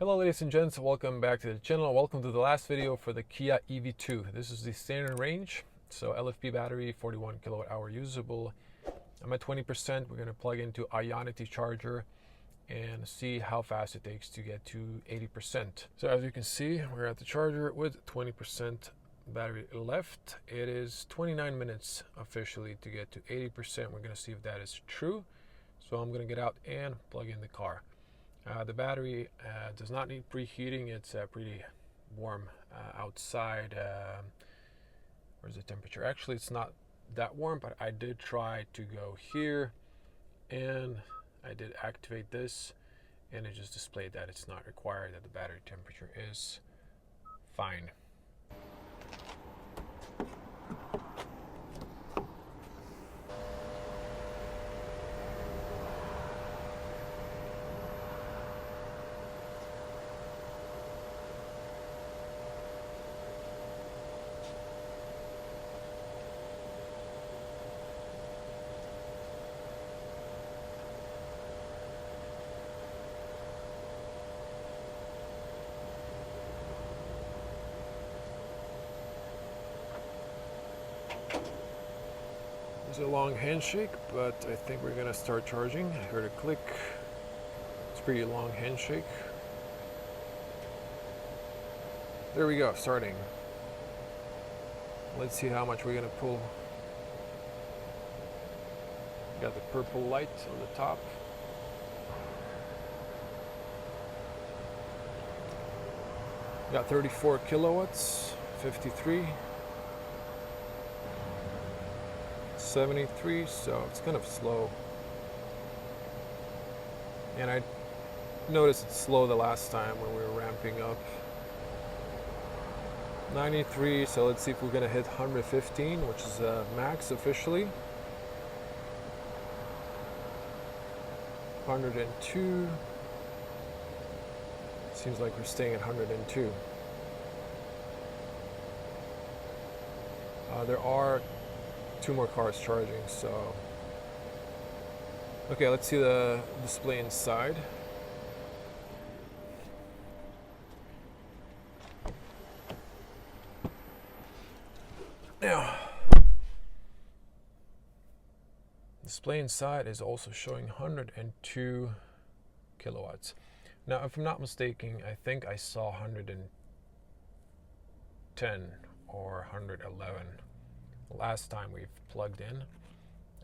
Hello ladies and gents, welcome back to the channel. Welcome to the last video for the Kia EV2. This is the standard range, so LFP battery, 41 kWh usable. I'm at 20%. We're going to plug into Ionity charger and see how fast it takes to get to 80%. So as you can see, we're at the charger with 20% battery left. It is 29 minutes officially to get to 80%. We're going to see if that is true. So I'm going to get out and plug in the car. The battery does not need preheating. It's pretty warm outside. Where's the temperature? Actually, it's not that warm, but I did try to go here and I did activate this and it just displayed that it's not required, that the battery temperature is fine. There's a long handshake, but I think we're gonna start charging. I heard a click. It's a pretty long handshake. There we go, starting. Let's see how much we're gonna pull. Got the purple light on the top. Got 34 kilowatts, 53. 73, so it's kind of slow. And I noticed it's slow the last time when we were ramping up. 93, so let's see if we're gonna hit 115, which is max officially. 102. Seems like we're staying at 102. There are 2 more cars charging, so okay, let's see the display inside. Now, display inside is also showing 102 kilowatts. Now, if I'm not mistaken, I think I saw 110 or 111 last time we've plugged in.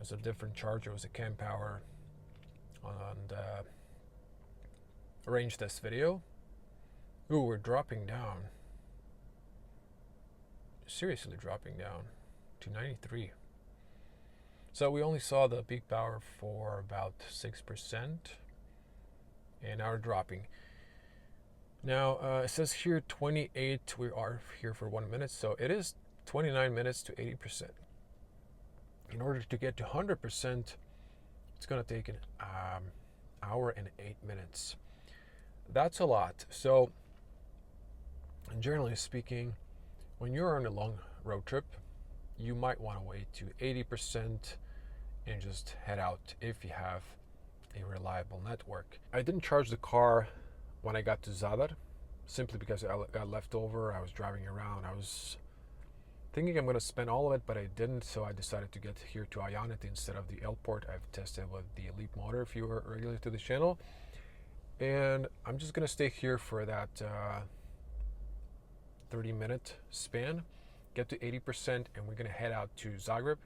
It's a different charger. It was a kWh on the range test video. Ooh, we're dropping down. Seriously dropping down to 93. So we only saw the peak power for about 6%, and now we're dropping. Now it says here 28. We are here for 1 minute, so it is 29 minutes to 80%. In order to get to 100%, it's going to take an hour and 8 minutes. That's a lot. So, generally speaking, when you're on a long road trip, you might want to wait to 80% and just head out if you have a reliable network. I didn't charge the car when I got to Zadar, simply because I got left over. I was driving around. I was thinking I'm going to spend all of it, but I didn't, so I decided to get here to Ionity instead of the L port. I've tested with the Elite motor if you were regular to the channel, and I'm just going to stay here for that 30-minute span, get to 80%, and we're going to head out to Zagreb.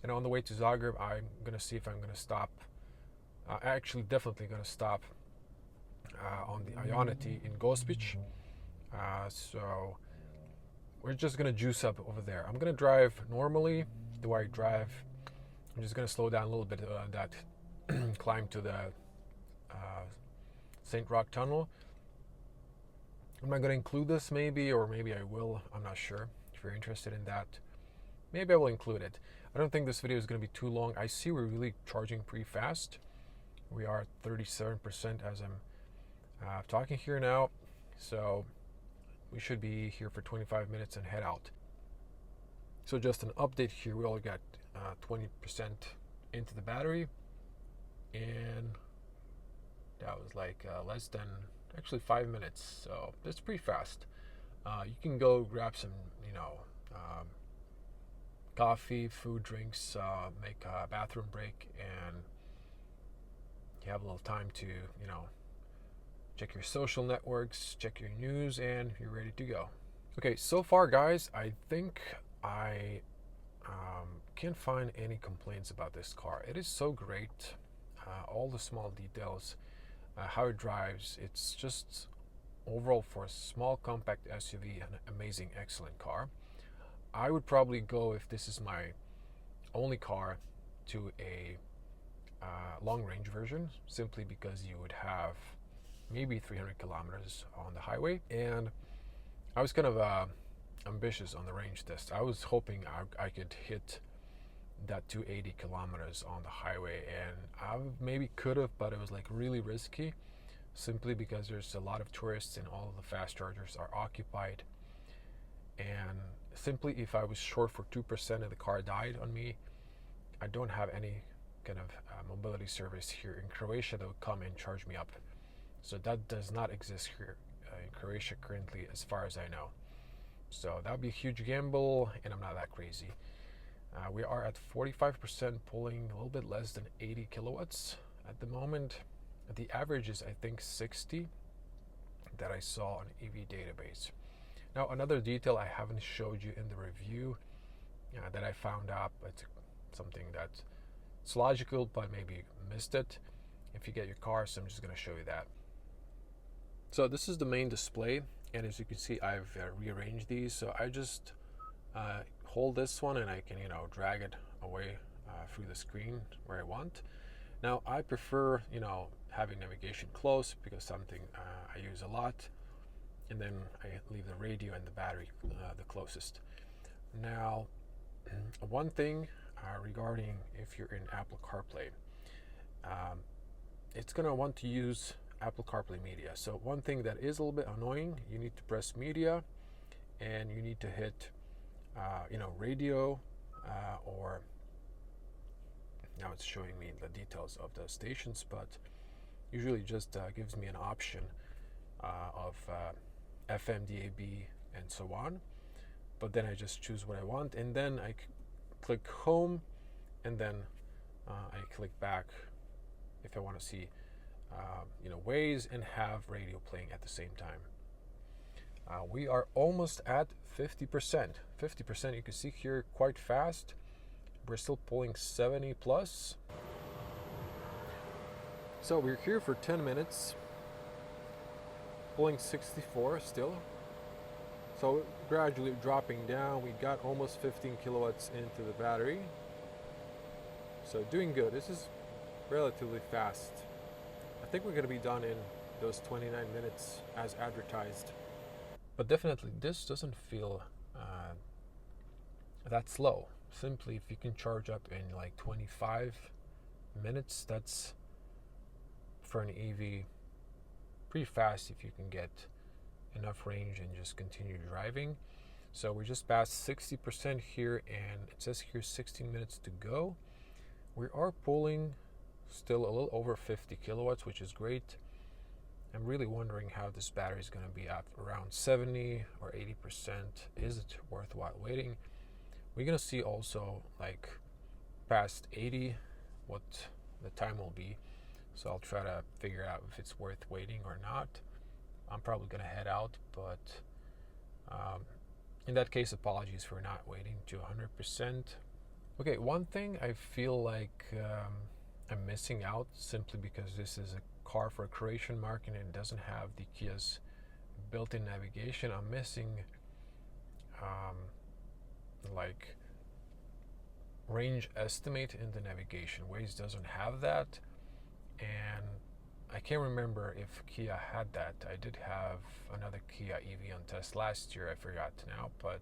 And on the way to Zagreb, I'm going to see if I'm going to stop. Actually, definitely going to stop on the Ionity in Gospic. So we're just going to juice up over there. I'm going to drive normally the way I drive. I'm just going to slow down a little bit that climb to the St. Roch Tunnel. Am I going to include this maybe, or maybe I will? I'm not sure. If you're interested in that, maybe I will include it. I don't think this video is going to be too long. I see we're really charging pretty fast. We are at 37% as I'm talking here now. So we should be here for 25 minutes and head out. So just an update here, we only got 20% into the battery, and that was like less than actually 5 minutes, so that's pretty fast. You can go grab some, coffee, food, drinks, make a bathroom break, and you have a little time to, check your social networks, check your news, and you're ready to go. Okay, so far, guys, I think I can't find any complaints about this car. It is so great. All the small details, how it drives, it's just overall for a small compact SUV an amazing, excellent car. I would probably go, if this is my only car, to a long range version, simply because you would have maybe 300 kilometers on the highway. And I was kind of ambitious on the range test. I was hoping I could hit that 280 kilometers on the highway, and I maybe could have, but it was like really risky, simply because there's a lot of tourists and all of the fast chargers are occupied. And simply, if I was short for 2% and the car died on me, I don't have any kind of mobility service here in Croatia that would come and charge me up. So that does not exist here in Croatia currently, as far as I know. So that would be a huge gamble, and I'm not that crazy. We are at 45%, pulling a little bit less than 80 kilowatts at the moment. The average is, I think, 60 that I saw on EV database. Now, another detail I haven't showed you in the review that I found out, it's something that's logical, but maybe missed it if you get your car, so I'm just going to show you that. So this is the main display, and as you can see, I've rearranged these. So I just hold this one, and I can, drag it away through the screen where I want. Now, I prefer, having navigation close, because something I use a lot. And then I leave the radio and the battery the closest. Now, one thing regarding if you're in Apple CarPlay, it's going to want to use Apple CarPlay Media. So one thing that is a little bit annoying, you need to press Media, and you need to hit, radio, or now it's showing me the details of the stations, but usually just gives me an option of FM, DAB, and so on. But then I just choose what I want, and then I click home, and then I click back if I want to see Waze and have radio playing at the same time. We are almost at 50%. 50%, you can see here, quite fast. We're still pulling 70 plus. So we're here for 10 minutes, pulling 64 still. So gradually dropping down. We got almost 15 kilowatts into the battery. So doing good. This is relatively fast. I think we're going to be done in those 29 minutes as advertised. But definitely this doesn't feel that slow. Simply, if you can charge up in like 25 minutes, that's for an EV pretty fast if you can get enough range and just continue driving. So we just passed 60% here, and it says here 16 minutes to go. We are pulling still a little over 50 kilowatts, which is great. I'm really wondering how this battery is going to be at around 70 or 80%. Is it worthwhile waiting? We're going to see also, like, past 80 what the time will be. So I'll try to figure out if it's worth waiting or not. I'm probably going to head out, but in that case, apologies for not waiting to 100%. Okay, one thing I feel like I'm missing out, simply because this is a car for a Croatian market and it doesn't have the Kia's built-in navigation. I'm missing like range estimate in the navigation. Waze doesn't have that, and I can't remember if Kia had that. I did have another Kia EV on test last year, I forgot now, but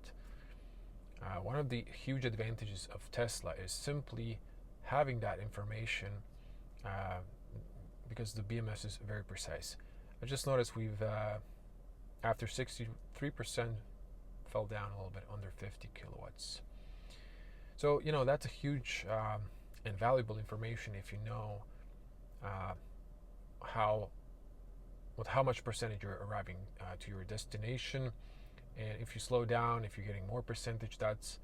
one of the huge advantages of Tesla is simply having that information, because the BMS is very precise. I just noticed we've, after 63%, fell down a little bit under 50 kilowatts. So, that's a huge and valuable information if you know how with how much percentage you're arriving to your destination. And if you slow down, if you're getting more percentage, that's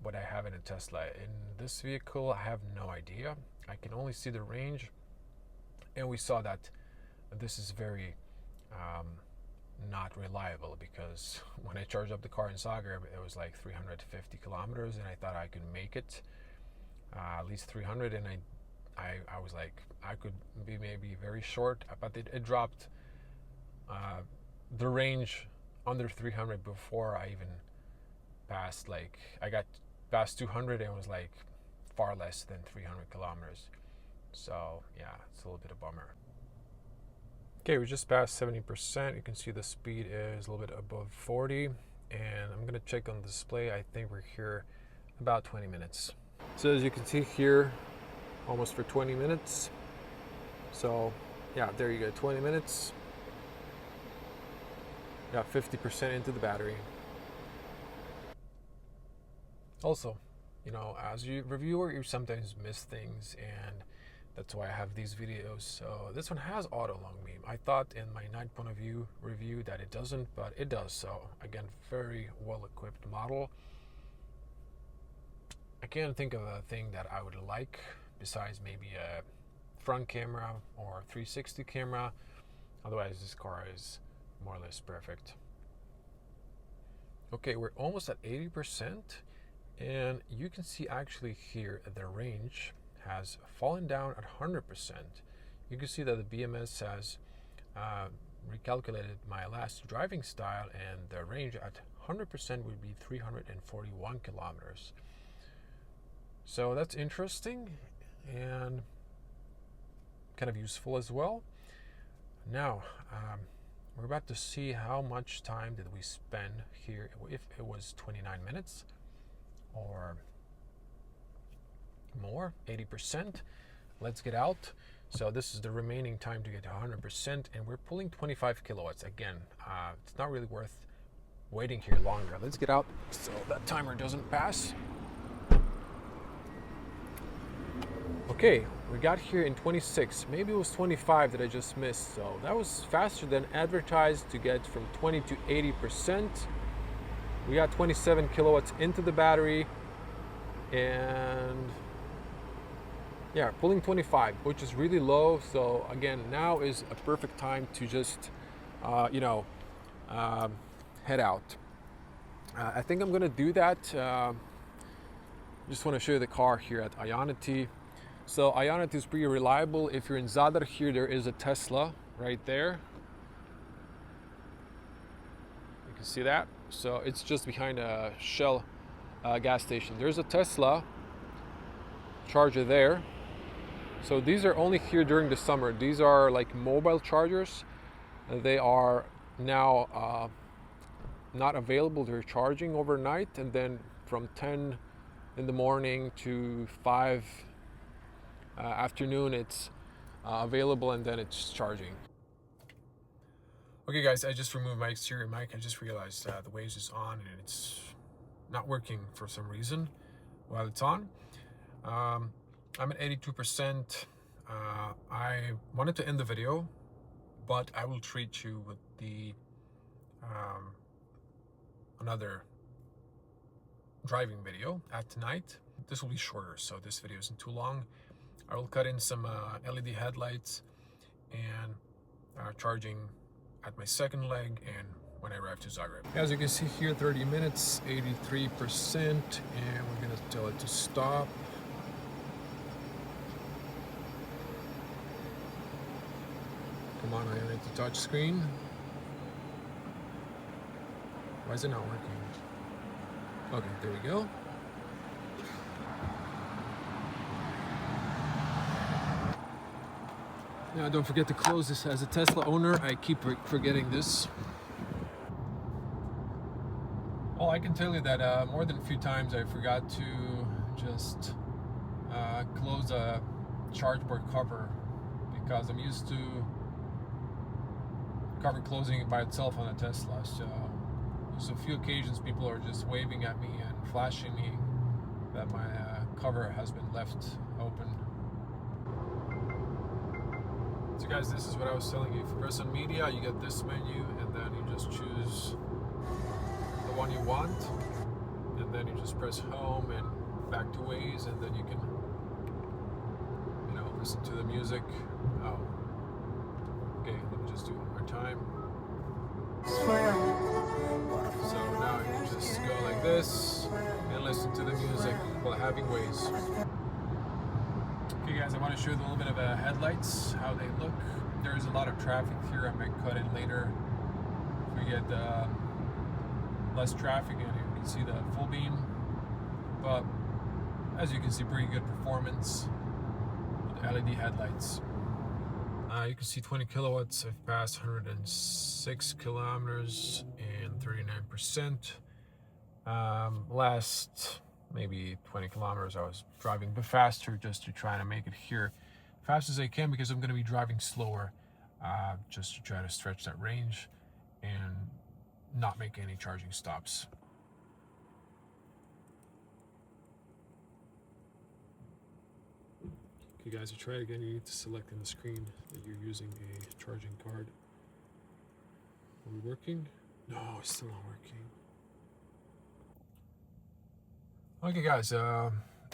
what I have in a Tesla. In this vehicle, I have no idea. I can only see the range, and we saw that this is very not reliable, because when I charged up the car in Zagreb, it was like 350 kilometers, and I thought I could make it at least 300, and I was like, I could be maybe very short, but it dropped the range under 300 before I even passed, like I got past 200 and it was like far less than 300 kilometers. So yeah, it's a little bit of a bummer. Okay, we just passed 70%. You can see the speed is a little bit above 40, and I'm gonna check on the display. I think we're here about 20 minutes. So as you can see here, almost for 20 minutes. So yeah, there you go, 20 minutes. Got 50% into the battery. Also, you know, as a reviewer, you sometimes miss things, and that's why I have these videos. So this one has auto long beam. I thought in my night point of view review that it doesn't, but it does. So again, very well equipped model. I can't think of a thing that I would like besides maybe a front camera or 360 camera. Otherwise, this car is more or less perfect. Okay, we're almost at 80%, and you can see actually here the range has fallen down at 100%. You can see that the BMS has recalculated my last driving style, and the range at 100% would be 341 kilometers. So that's interesting and kind of useful as well. Now, we're about to see how much time did we spend here, if it was 29 minutes or more, 80%. Let's get out. So this is the remaining time to get to 100%, and we're pulling 25 kilowatts. Again, it's not really worth waiting here longer. Let's get out so that timer doesn't pass. Okay, we got here in 26. Maybe it was 25 that I just missed. So that was faster than advertised to get from 20 to 80%. We got 27 kilowatts into the battery, and yeah, pulling 25, which is really low. So again, now is a perfect time to just, head out. I think I'm gonna do that. Just want to show you the car here at Ionity. So Ionity is pretty reliable. If you're in Zadar here, there is a Tesla right there. You can see that. So it's just behind a Shell gas station. There's a Tesla charger there. So these are only here during the summer. These are like mobile chargers. They are now not available. They're charging overnight, and then from 10 in the morning to 5 afternoon it's available, and then it's charging. Okay guys, I just removed my exterior mic. I just realized the Waze is on and it's not working for some reason while it's on. I'm at 82%. I wanted to end the video, but I will treat you with the another driving video at night. This will be shorter, so this video isn't too long. I will cut in some LED headlights and charging at my second leg and when I arrive to Zagreb. As you can see here, 30 minutes, 83%, and we're gonna tell it to stop. Come on, I need the touch screen. Why is it not working? Okay, there we go. Now don't forget to close this. As a Tesla owner, I keep forgetting this. Well, I can tell you that more than a few times I forgot to just close a charge port cover, because I'm used to cover closing it by itself on a Tesla. So there's a few occasions people are just waving at me and flashing me that my cover has been left open. So guys, this is what I was telling you. If you press on media, you get this menu, and then you just choose the one you want, and then you just press home and back to Waze, and then you can, you know, listen to the music. Oh, okay, let me just do it one more time. So now you can just go like this and listen to the music while having Waze. Okay guys, I want to show you a little bit of headlights, how they look. There is a lot of traffic here. I might cut in later if we get less traffic and you can see the full beam. But as you can see, pretty good performance with LED headlights. You can see 20 kilowatts. I've passed 106 kilometers and 39%. Last maybe 20 kilometers I was driving a bit faster just to try to make it here fast as I can, because I'm going to be driving slower just to try to stretch that range and not make any charging stops. Okay guys, to try it again, you need to select in the screen that you're using a charging card. Are we working? No, it's still not working. Okay guys,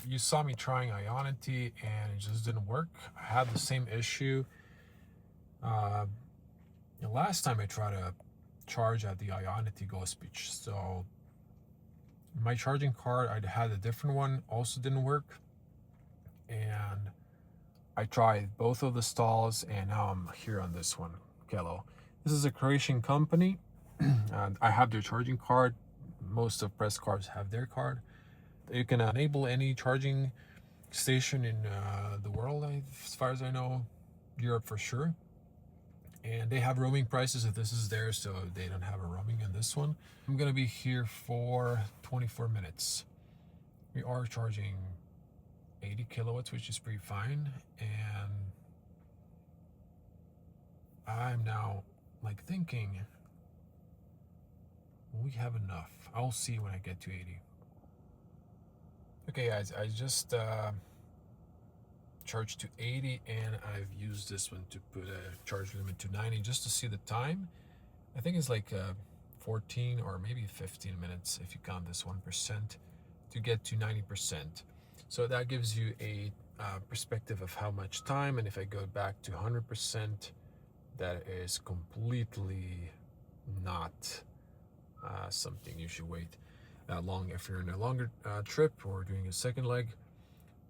you saw me trying Ionity and it just didn't work. I had the same issue. The last time I tried to charge at the Ionity Go Speech. So my charging card, I had a different one, also didn't work. And I tried both of the stalls and now I'm here on this one, Kello. This is a Croatian company. And I have their charging card. Most of press cars have their card. You can enable any charging station in the world, as far as I know, Europe for sure. And they have roaming prices if this is theirs, so they don't have a roaming in this one. I'm gonna be here for 24 minutes. We are charging 80 kilowatts, which is pretty fine. And I'm now like thinking, we have enough. I'll see when I get to 80. Okay guys, I just charged to 80 and I've used this one to put a charge limit to 90 just to see the time. I think it's like 14 or maybe 15 minutes if you count this 1% to get to 90%. So that gives you a perspective of how much time, and if I go back to 100%, that is completely not something you should wait that long if you're in a longer trip or doing a second leg.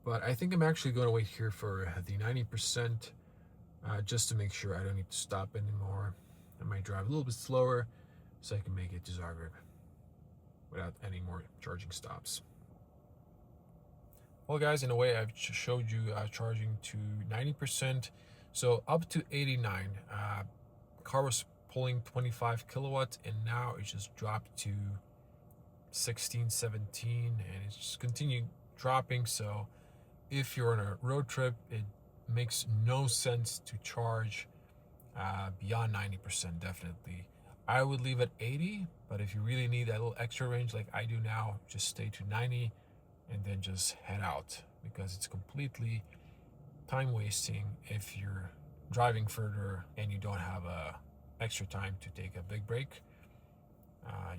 But I think I'm actually going to wait here for the 90% just to make sure I don't need to stop anymore. I might drive a little bit slower so I can make it to Zagreb without any more charging stops. Well guys, in a way I've showed you charging to 90%. So up to 89, car was pulling 25 kilowatts and now it just dropped to 16, 17, and it's just continuing dropping. So if you're on a road trip, it makes no sense to charge beyond 90%, definitely. I would leave at 80, but if you really need that little extra range like I do now, just stay to 90 and then just head out, because it's completely time wasting if you're driving further and you don't have extra time to take a big break.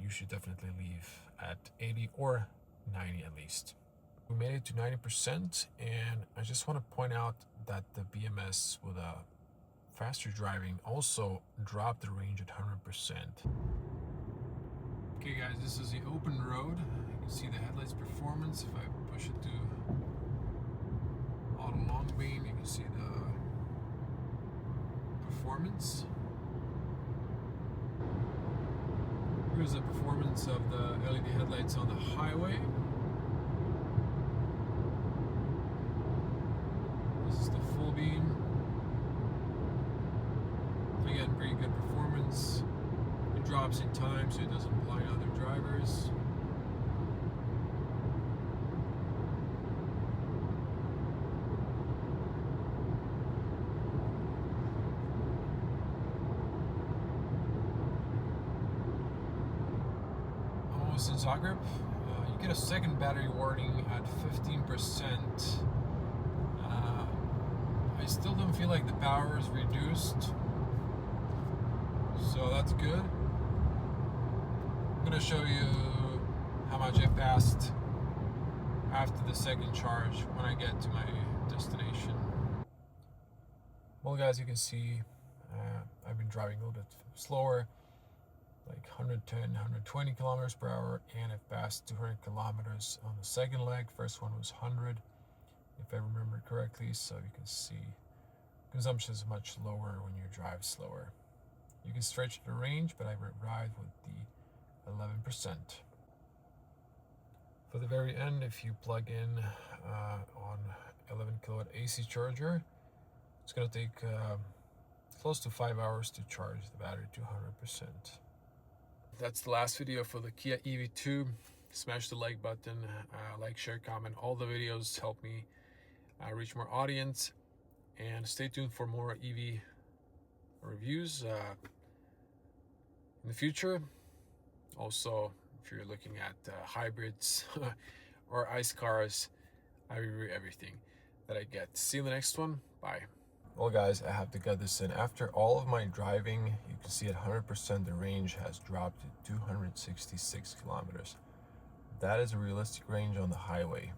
You should definitely leave at 80 or 90 at least. We made it to 90%, and I just want to point out that the BMS with a faster driving also dropped the range at 100%. Okay guys, this is the open road. You can see the headlights performance. If I push it to auto long beam, you can see the performance. Here's the performance of the LED headlights on the highway. This is the full beam. Again, pretty good performance. It drops in time so it doesn't blind other drivers. Almost in Zagreb. You get a second battery warning at 15%. I I still don't feel like the power is reduced, so that's good. I'm gonna show you how much I passed after the second charge when I get to my destination. Well guys, you can see I've been driving a little bit slower, like 110, 120 kilometers per hour, and I've passed 200 kilometers on the second leg. First one was 100, if I remember correctly, so you can see consumption is much lower when you drive slower. You can stretch the range, but I ride with the 11%. For the very end, if you plug in on 11 kilowatt AC charger, it's going to take close to 5 hours to charge the battery to 100%. That's the last video for the Kia EV2. Smash the like button, like, share, comment. All the videos help me reach more audience, and stay tuned for more EV reviews in the future. Also, if you're looking at hybrids or ICE cars, I review everything that I get. See you in the next one. Bye. Well guys, I have to get this in. After all of my driving, you can see at 100% the range has dropped to 266 kilometers. That is a realistic range on the highway.